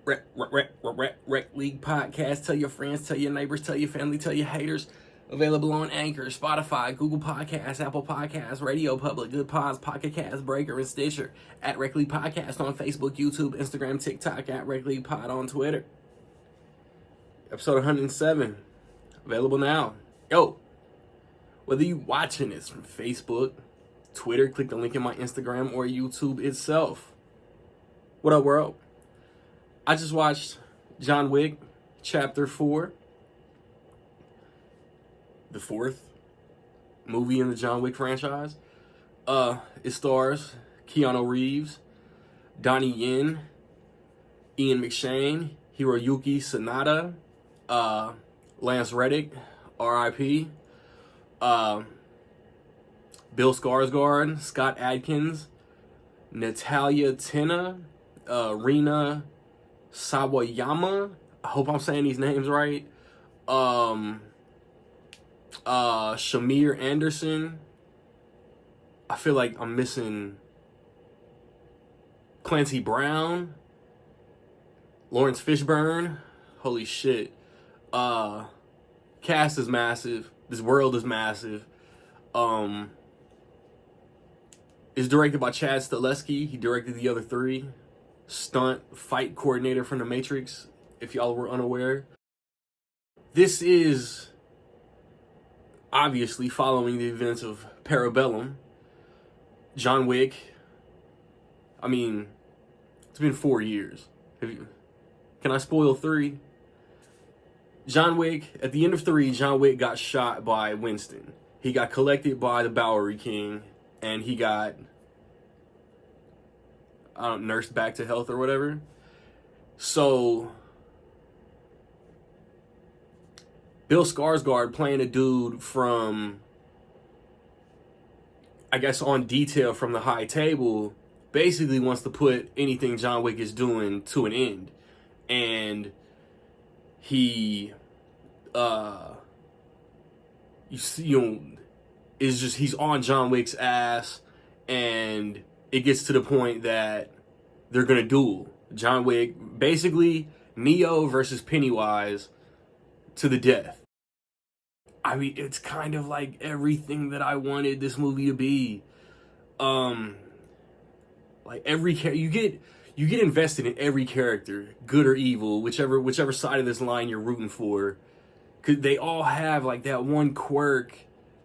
Rec League podcast. Tell your friends, tell your neighbors, tell your family, tell your haters. Available on Anchor, Spotify, Google Podcasts, Apple Podcasts, Radio Public, Good Pods, Pocket Cast, Breaker, and Stitcher. At Rec League Podcast on Facebook, YouTube, Instagram, TikTok. At Rec League Pod on Twitter. Episode 107. Available now. Yo, whether you watching this from Facebook, Twitter, click the link in my Instagram, or YouTube itself. What up, world? I just watched John Wick, Chapter 4. The fourth movie in the John Wick franchise. It stars Keanu Reeves, Donnie Yen, Ian McShane, Hiroyuki Sanada, Lance Reddick, R.I.P., Bill Skarsgård, Scott Adkins, Natalia Tena, Rina Sawayama. I hope I'm saying these names right. Shamir Anderson. I feel like I'm missing Clancy Brown, Lawrence Fishburne. Holy shit. Cast is massive. This world is massive. It's directed by Chad Stahelski. He directed the other three. Stunt fight coordinator from The Matrix, if y'all were unaware. This is obviously following the events of Parabellum. John Wick. I mean, it's been 4 years. Can I spoil 3? John Wick, at the end of 3, John Wick got shot by Winston. He got collected by the Bowery King, and he got, nursed back to health or whatever. So Bill Skarsgård, playing a dude from, I guess, on detail from the high table, basically wants to put anything John Wick is doing to an end. And he, he's on John Wick's ass, and it gets to the point that they're gonna duel. John Wick, basically Neo versus Pennywise to the death. I mean, it's kind of like everything that I wanted this movie to be. Like every you get invested in every character, good or evil, whichever side of this line you're rooting for. Cause they all have like that one quirk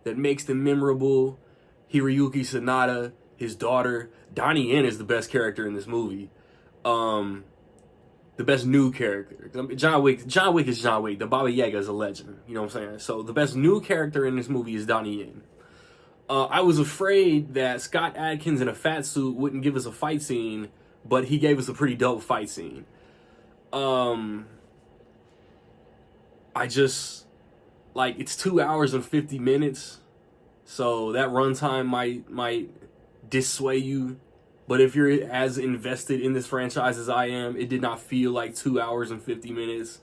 that makes them memorable. Hiroyuki Sanada, his daughter, Donnie Yen is the best character in this movie. The best new character. John Wick is John Wick. The Baba Yaga is a legend. You know what I'm saying? So the best new character in this movie is Donnie Yen. I was afraid that Scott Adkins in a fat suit wouldn't give us a fight scene, but he gave us a pretty dope fight scene. It's 2 hours and 50 minutes, so that runtime might dissuade you. But if you're as invested in this franchise as I am, it did not feel like 2 hours and 50 minutes.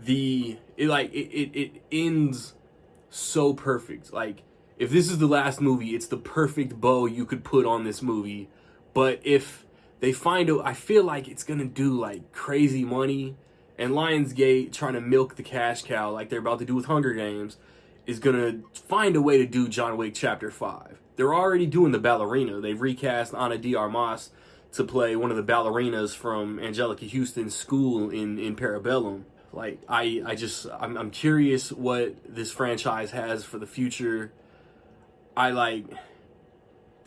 It ends so perfect. Like, if this is the last movie, it's the perfect bow you could put on this movie. But if they I feel like it's gonna do like crazy money, and Lionsgate, trying to milk the cash cow like they're about to do with Hunger Games, is gonna find a way to do John Wick Chapter 5. They're already doing the ballerina. They've recast Ana de Armas to play one of the ballerinas from Angelica Houston's school in Parabellum. Like, I'm curious what this franchise has for the future. The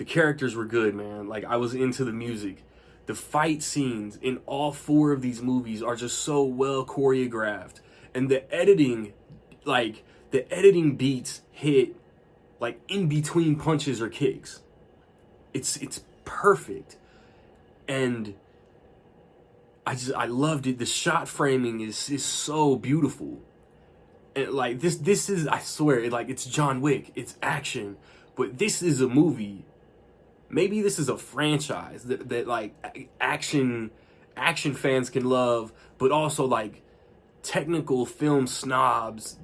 characters were good, man. Like, I was into the music. The fight scenes in all 4 of these movies are just so well choreographed. And the editing beats hit like in between punches or kicks. It's perfect. And I loved it. The shot framing is so beautiful. And like this is, I swear, it's John Wick, it's action, but this is a movie. Maybe this is a franchise that like action fans can love, but also like technical film snobs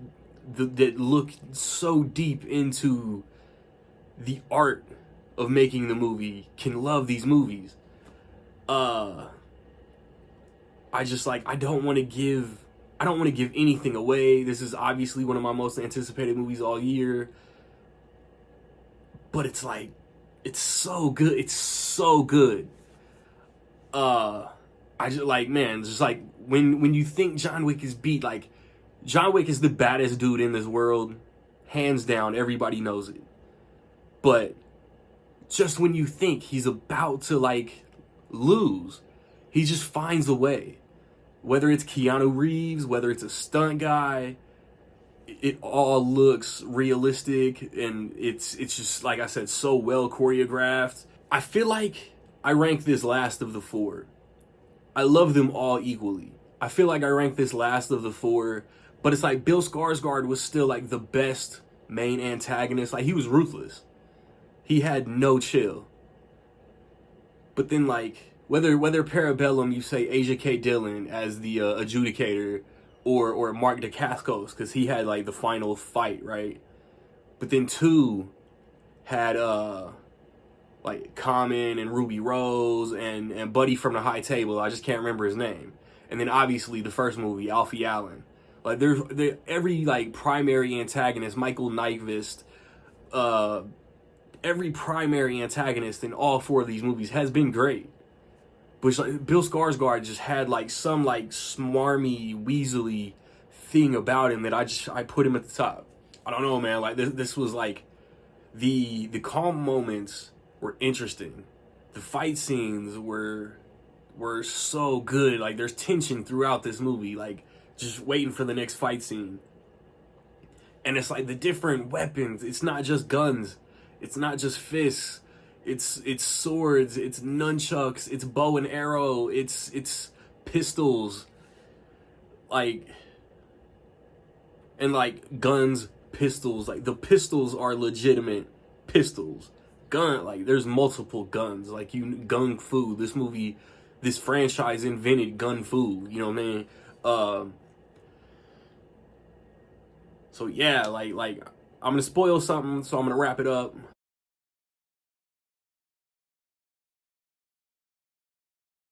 that look so deep into the art of making the movie can love these movies. I just like I don't want to give anything away. This is obviously one of my most anticipated movies all year. But it's like it's so good. It's so good. I just like, man, just like when you think John Wick is beat, like John Wick is the baddest dude in this world, hands down. Everybody knows it. But just when you think he's about to like lose, he just finds a way. Whether it's Keanu Reeves, whether it's a stunt guy, it all looks realistic, and it's just like I said, so well choreographed. I feel like I rank this last of the four. I love them all equally. I feel like I rank this last of the four, but it's like Bill Skarsgård was still like the best main antagonist. Like he was ruthless. He had no chill. But then like whether Parabellum, you say Asia K. Dillon as the adjudicator, or Mark Dacascos because he had like the final fight, right? But then 2 had like Common and Ruby Rose and Buddy from the High Table. I just can't remember his name. And then obviously the first movie, Alfie Allen. Like there's every like primary antagonist, Michael Nyqvist, every primary antagonist in all 4 of these movies has been great. But like, Bill Skarsgård just had like some like smarmy, weaselly thing about him that I put him at the top. I don't know, man. Like this was like the calm moments were interesting. The fight scenes were so good. Like there's tension throughout this movie. Like just waiting for the next fight scene. And it's like the different weapons. It's not just guns. It's not just fists. It's swords, it's nunchucks, it's bow and arrow, it's pistols, like, and like guns, pistols, like the pistols are legitimate pistols. Like there's multiple guns, like gun fu. This franchise invented gun fu. You know what I mean? So yeah, like I'm gonna spoil something, so I'm gonna wrap it up.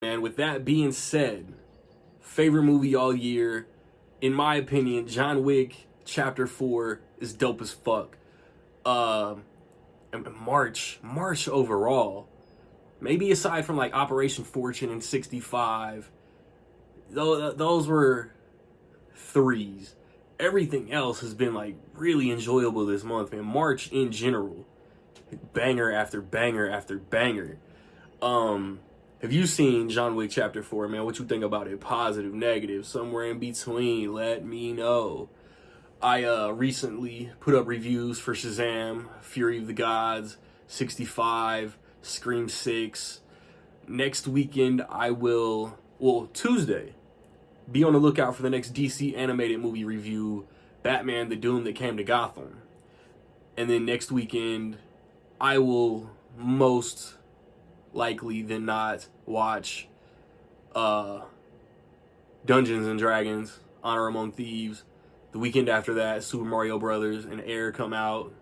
And with that being said, favorite movie all year, in my opinion, John Wick Chapter 4 is dope as fuck. And March overall, maybe aside from like Operation Fortune and 65, those were 3s. Everything else has been like really enjoyable this month, man. March in general, banger after banger after banger. Have you seen John Wick Chapter 4, man? What you think about it? Positive, negative, somewhere in between? Let me know. I recently put up reviews for Shazam, Fury of the Gods, 65, Scream 6. Next weekend, Tuesday, be on the lookout for the next DC animated movie review, Batman: The Doom That Came to Gotham. And then next weekend, I will most likely than not watch Dungeons and Dragons, Honor Among Thieves. The weekend after that, Super Mario Brothers and Air come out.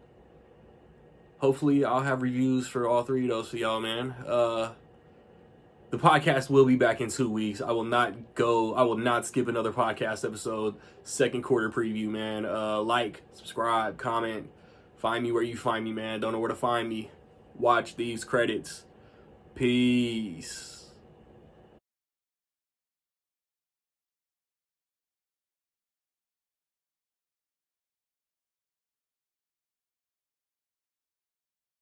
Hopefully I'll have reviews for all 3 of those for y'all, man. The podcast will be back in 2 weeks. I will not skip another podcast episode. Second quarter preview, man. Like, subscribe, comment. Find me where you find me, man. Don't know where to find me. Watch these credits. Peace.